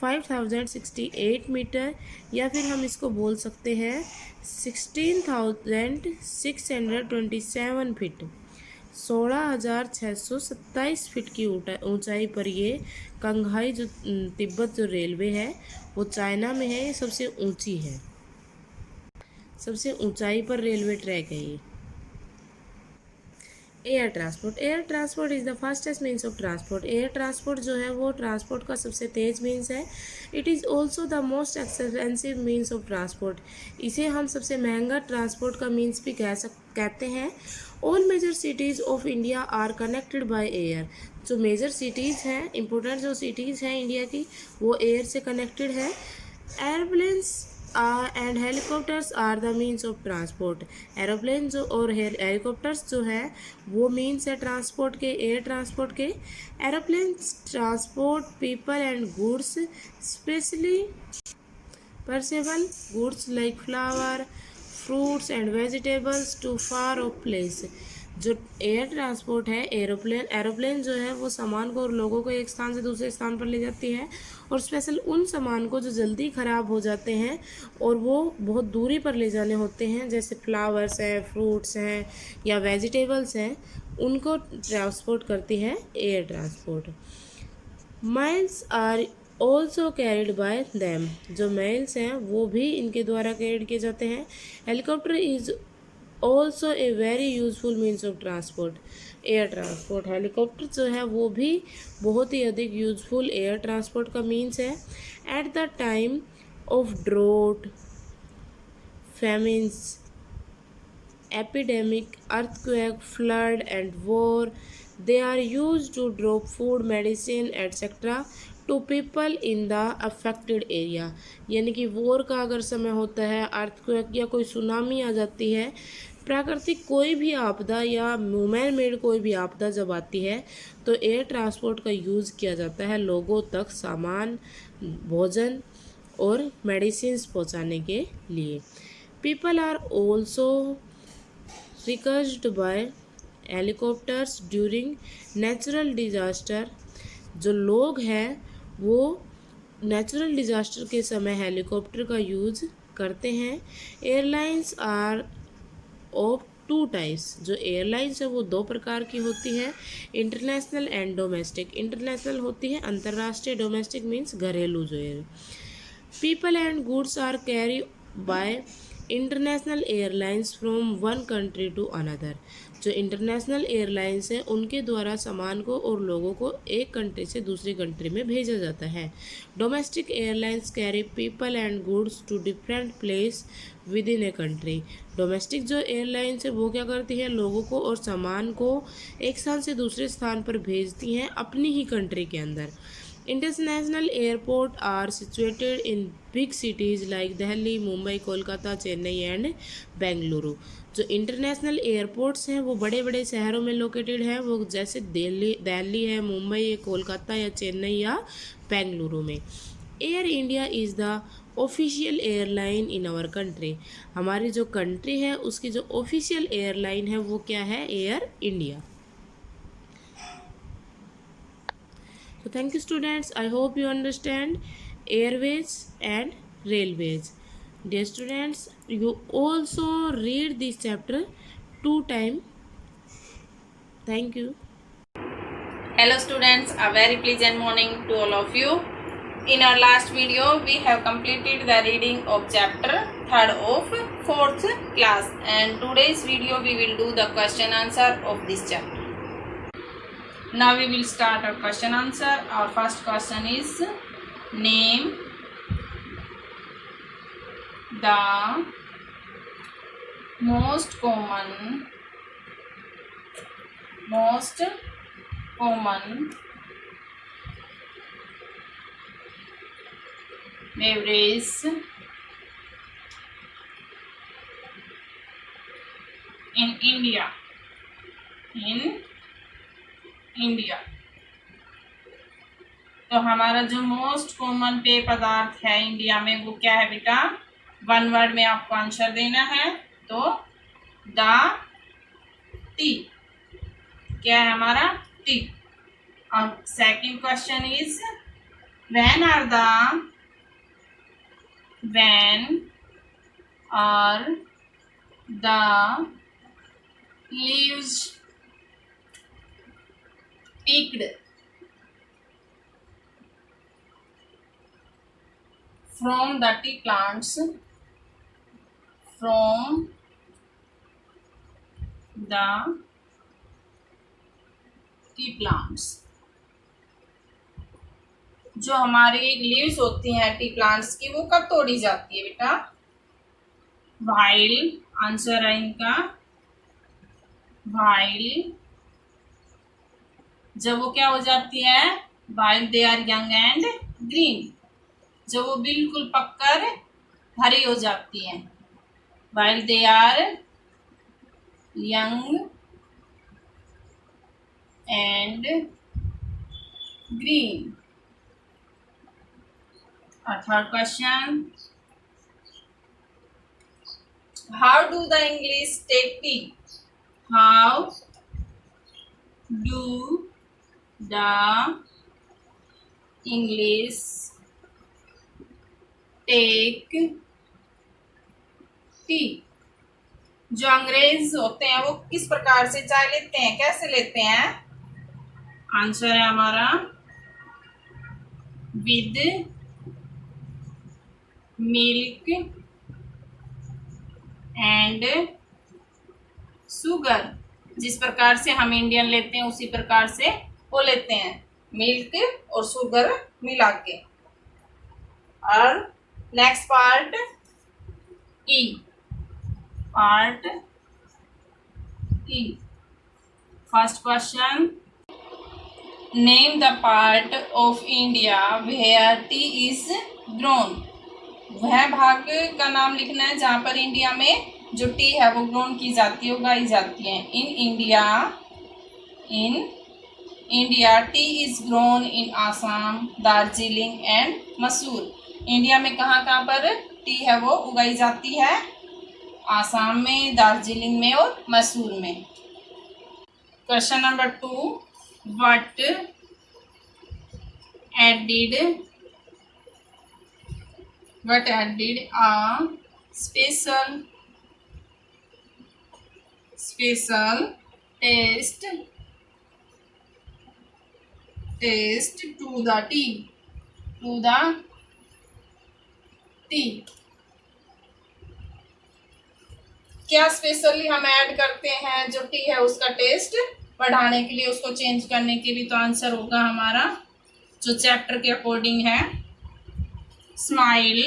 5068 मीटर, या फिर हम इसको बोल सकते हैं 16,627 फीट। 16,627 फीट की ऊंचाई पर ये कंघाई जो तिब्बत जो रेलवे है वो चाइना में है, ये सबसे ऊंची है, सबसे ऊंचाई पर रेलवे ट्रैक है ये। Air transport is the fastest means of transport. Air transport जो है वो ट्रांसपोर्ट का सबसे तेज मीन्स है। It is also the most expensive means of transport. इसे हम सबसे महंगा ट्रांसपोर्ट का मीन्स भी कहते हैं। All major cities of India are connected by air. जो मेजर सिटीज़ हैं, इंपॉर्टेंट जो सिटीज़ हैं इंडिया की, वो एयर से कनेक्टेड है। Airplanes and helicopters are the means of transport. Aeroplane जो और हेलीकॉप्टर्स जो है वो मीन्स है ट्रांसपोर्ट के, एयर ट्रांसपोर्ट के। Aeroplanes transport people and goods, specially perishable goods like flour, fruits and vegetables to far off place। जो air transport है, एरोप्लेन जो है वो सामान को और लोगों को एक स्थान से दूसरे स्थान पर ले जाती है, और स्पेशल उन सामान को जो जल्दी ख़राब हो जाते हैं और वो बहुत दूरी पर ले जाने होते हैं, जैसे फ्लावर्स हैं, फ्रूट्स हैं या वेजिटेबल्स हैं, उनको ट्रांसपोर्ट करती है air transport. Miles are also carried by them. जो मेल्स हैं वो भी इनके द्वारा कैरिड किए जाते हैं। Helicopter is also a very useful means of transport. Air transport, helicopter जो है वो भी बहुत ही अधिक यूजफुल एयर ट्रांसपोर्ट का मीन्स है। At the time of drought, famines, epidemic, earthquake, flood and war, they are used to drop food, medicine etc. to people in the affected area। यानी कि वॉर का अगर समय होता है, अर्थक्वेक या कोई सुनामी आ जाती है, प्राकृतिक कोई भी आपदा या ह्यूमन मेड कोई भी आपदा जब आती है तो एयर ट्रांसपोर्ट का यूज़ किया जाता है लोगों तक सामान, भोजन और मेडिसिन्स पहुंचाने के लिए। पीपल आर ऑल्सो रिकर्स्ड by helicopters during natural disaster. जो लोग हैं वो नेचुरल डिजास्टर के समय हेलीकॉप्टर का यूज़ करते हैं। Airlines are of two types. जो एयरलाइंस है वो दो प्रकार की होती हैं, इंटरनेशनल एंड डोमेस्टिक। इंटरनेशनल होती है अंतर्राष्ट्रीय, डोमेस्टिक मीन्स घरेलू जो है। People and goods are carry by international airlines from one country to another. जो इंटरनेशनल एयरलाइंस है उनके द्वारा सामान को और लोगों को एक कंट्री से दूसरी कंट्री में भेजा जाता है। Domestic airlines carry people and goods to different place within a country. Domestic जो एयरलाइंस है वो क्या करती है, लोगों को और सामान को एक स्थान से दूसरे स्थान पर भेजती हैं अपनी ही कंट्री के अंदर। International airport are situated in big cities like Delhi, Mumbai, Kolkata, Chennai and Bengaluru. जो इंटरनेशनल एयरपोर्ट्स हैं वो बड़े बड़े शहरों में लोकेटेड है, वो जैसे दिल्ली है, मुंबई है, कोलकाता या चेन्नई या बेंगलुरु में। Air India is the official airline in our country. हमारी जो कंट्री है उसकी जो ऑफिशियल एयरलाइन है वो क्या है, air India. So thank you students, I hope you understand airways and railways. Dear students, you also read this chapter 2 times. Thank you. Hello students, a very pleasant morning to all of you. In our last video we have completed the reading of chapter 3rd of 4th class, and today's video we will do the question answer of this chapter. Now we will start our question answer. Our first question is, name the most common beverage in India. तो हमारा जो most common पेय पदार्थ है India में वो क्या है बेटा, वन वर्ड में आपको आंसर देना है। तो द टी, क्या है हमारा, टी। और second question is, when are the leaves picked from the tea plants from the tea plants. जो हमारी लीव्स होती हैं टी प्लांट्स की वो कब तोड़ी जाती है बेटा? व्हाइल, आंसर है इनका व्हाइल, जब वो क्या हो जाती है? While they are young and green, जब वो बिल्कुल पककर हरी हो जाती हैं। While they are young and green. Our third question. How do the English take tea? How do the English take tea? जो अंग्रेज होते हैं वो किस प्रकार से चाय लेते हैं, कैसे लेते हैं? आंसर है हमारा विद मिल्क एंड शुगर। जिस प्रकार से हम इंडियन लेते हैं उसी प्रकार से वो लेते हैं, मिल्क और शुगर मिला के। और next part E, part E. First question, name the part of India where tea is grown. वह भाग का नाम लिखना है जहाँ पर इंडिया में जो टी है वो ग्रोन की जाती है, उगाई जाती है। In India T is grown in Assam, Darjeeling and मसूर। इंडिया में कहाँ कहाँ पर टी है वो उगाई जाती है? आसाम में, दार्जिलिंग में और मसूर में। Question number 2, what added a special taste to the tea? क्या स्पेशली हम ऐड करते हैं जो टी है उसका टेस्ट बढ़ाने के लिए, उसको चेंज करने के लिए? तो आंसर होगा हमारा जो चैप्टर के अकॉर्डिंग है, smile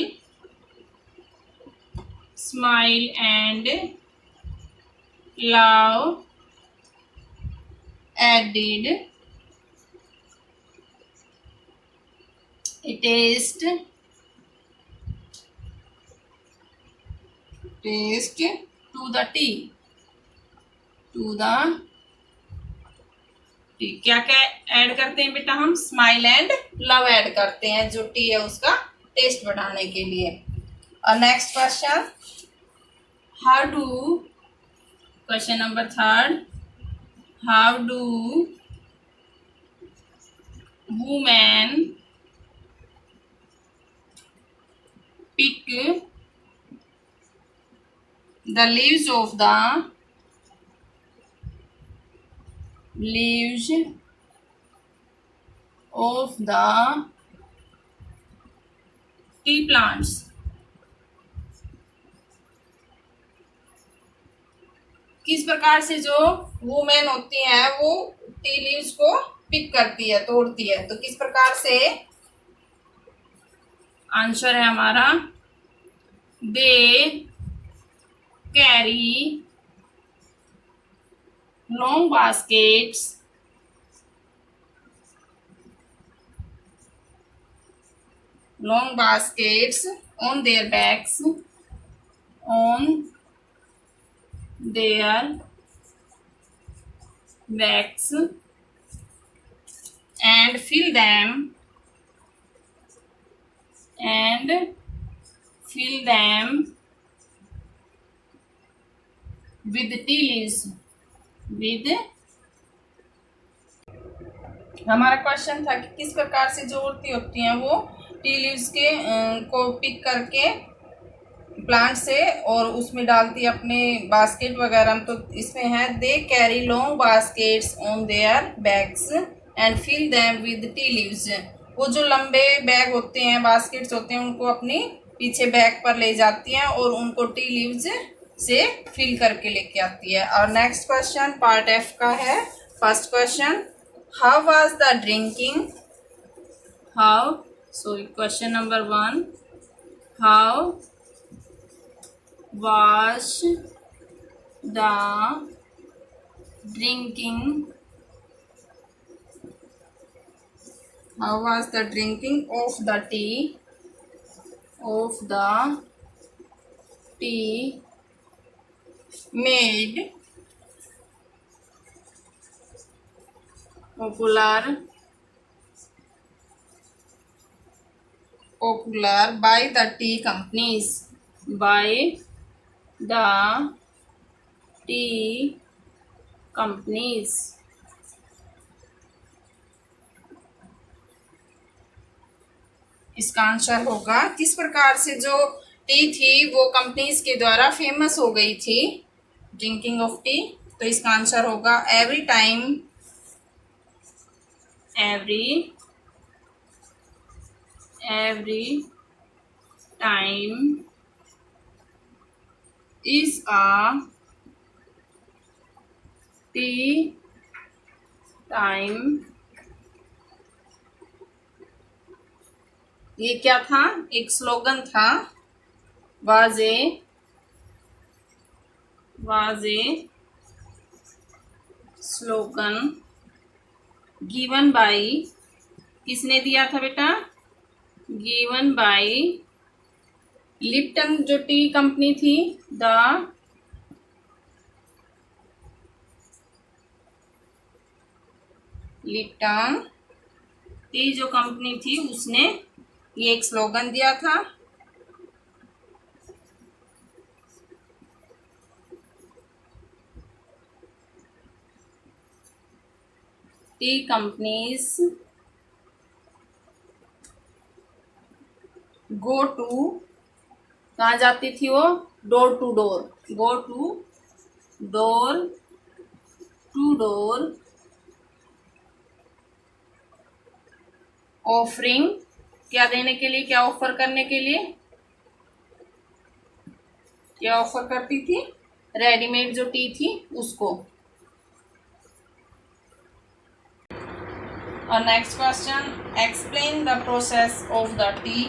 and love added a taste to the tea. क्या क्या ऐड करते हैं बेटा? हम स्माइल एंड लव ऐड करते हैं जो टी है उसका टेस्ट बढ़ाने के लिए। और next question, question number 3, how do women pick the leaves of the tea plants? किस प्रकार से जो वुमेन होती है वो टी लीव्स को पिक करती है, तोड़ती है, तो किस प्रकार से? आंसर है हमारा दे carry long baskets on their backs, and fill them with tea leaves। हमारा क्वेश्चन था कि किस प्रकार से जो औरतें होती हैं वो टी लीव्स के को पिक करके प्लांट से और उसमें डालती है अपने बास्केट वगैरह। तो इसमें है they carry long baskets on their backs and fill them with tea leaves. वो जो लंबे बैग होते हैं, बास्केट्स होते हैं, उनको अपनी पीछे बैग पर ले जाती हैं और उनको टी लीव्स से फिल करके लेके आती है। और नेक्स्ट क्वेश्चन पार्ट एफ का है। First question, how was the drinking, question number 1, how was the drinking of the tea made popular by the tea companies, इसका आंसर होगा किस प्रकार से जो टी थी वो कंपनीज के द्वारा फेमस हो गई थी, ड्रिंकिंग ऑफ टी। तो इसका आंसर होगा every time is a tea time। ये क्या था, एक स्लोगन था, was a slogan given bye, किसने दिया था बेटा, गिवन बाय लिप्टन जो टी कंपनी थी, लिप्टन टी जो कंपनी थी उसने ये एक स्लोगन दिया था। टी कंपनीज गो टू, कहाँ जाती थी वो, door to door, go to door offering, क्या देने के लिए, क्या ऑफर करने के लिए, क्या ऑफर करती थी, रेडीमेड जो टी थी उसको। और next question, explain the process of the T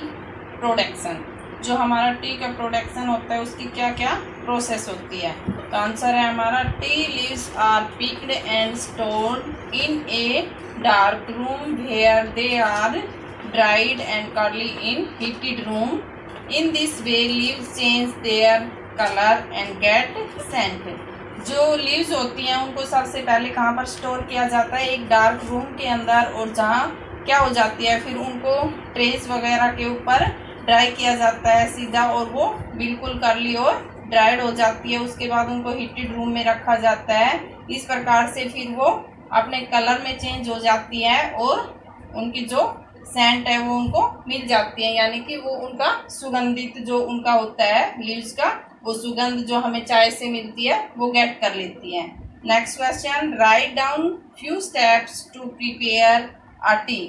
production. जो हमारा टी का प्रोडक्शन होता है उसकी क्या क्या प्रोसेस होती है। तो आंसर है हमारा, tea leaves are picked and stored in a dark room where they are dried and curly in heated room. In this way leaves change their color and get scent. जो leaves होती हैं उनको सबसे पहले कहाँ पर स्टोर किया जाता है, एक डार्क रूम के अंदर, और जहाँ क्या हो जाती है, फिर उनको ट्रेस वगैरह के ऊपर ड्राई किया जाता है सीधा, और वो बिल्कुल कर्ली और ड्राइड हो जाती है। उसके बाद उनको हीटेड रूम में रखा जाता है। इस प्रकार से फिर वो अपने कलर में चेंज हो जाती है और उनकी जो सेंट है वो उनको मिल जाती है, यानी कि वो उनका सुगंधित जो उनका होता है लीव्स का, वो सुगंध जो हमें चाय से मिलती है वो गेट कर लेती है। Next question, write down few steps to prepare a tea.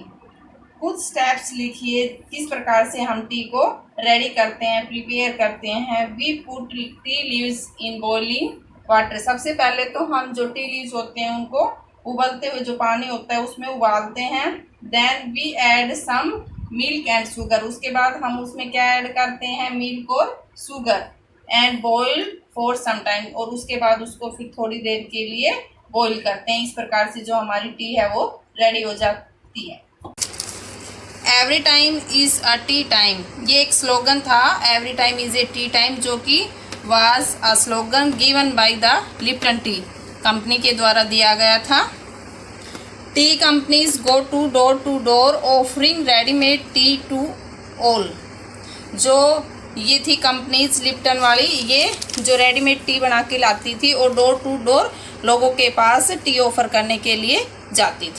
कुछ स्टेप्स लिखिए किस प्रकार से हम टी को रेडी करते हैं, प्रिपेयर करते हैं। We put tea leaves in boiling water. सबसे पहले तो हम जो टी लीव्स होते हैं उनको उबलते हुए जो पानी होता है उसमें उबालते हैं। Then we add some milk and sugar. उसके बाद हम उसमें क्या ऐड करते हैं, मिल्क और sugar, and boil for some time. और उसके बाद उसको फिर थोड़ी देर के लिए बॉईल करते हैं। इस प्रकार से जो हमारी टी है वो रेडी हो जाती है। Every time is a tea time, ये एक स्लोगन था, every time is a tea time, जो कि was a slogan given by the Lipton tea company के द्वारा दिया गया था। Tea companies go to door offering readymade tea to all. जो ये थी कंपनीज लिप्टन वाली, ये जो रेडीमेड टी बना के लाती थी और डोर टू डोर लोगों के पास टी ऑफर करने के लिए जाती थी।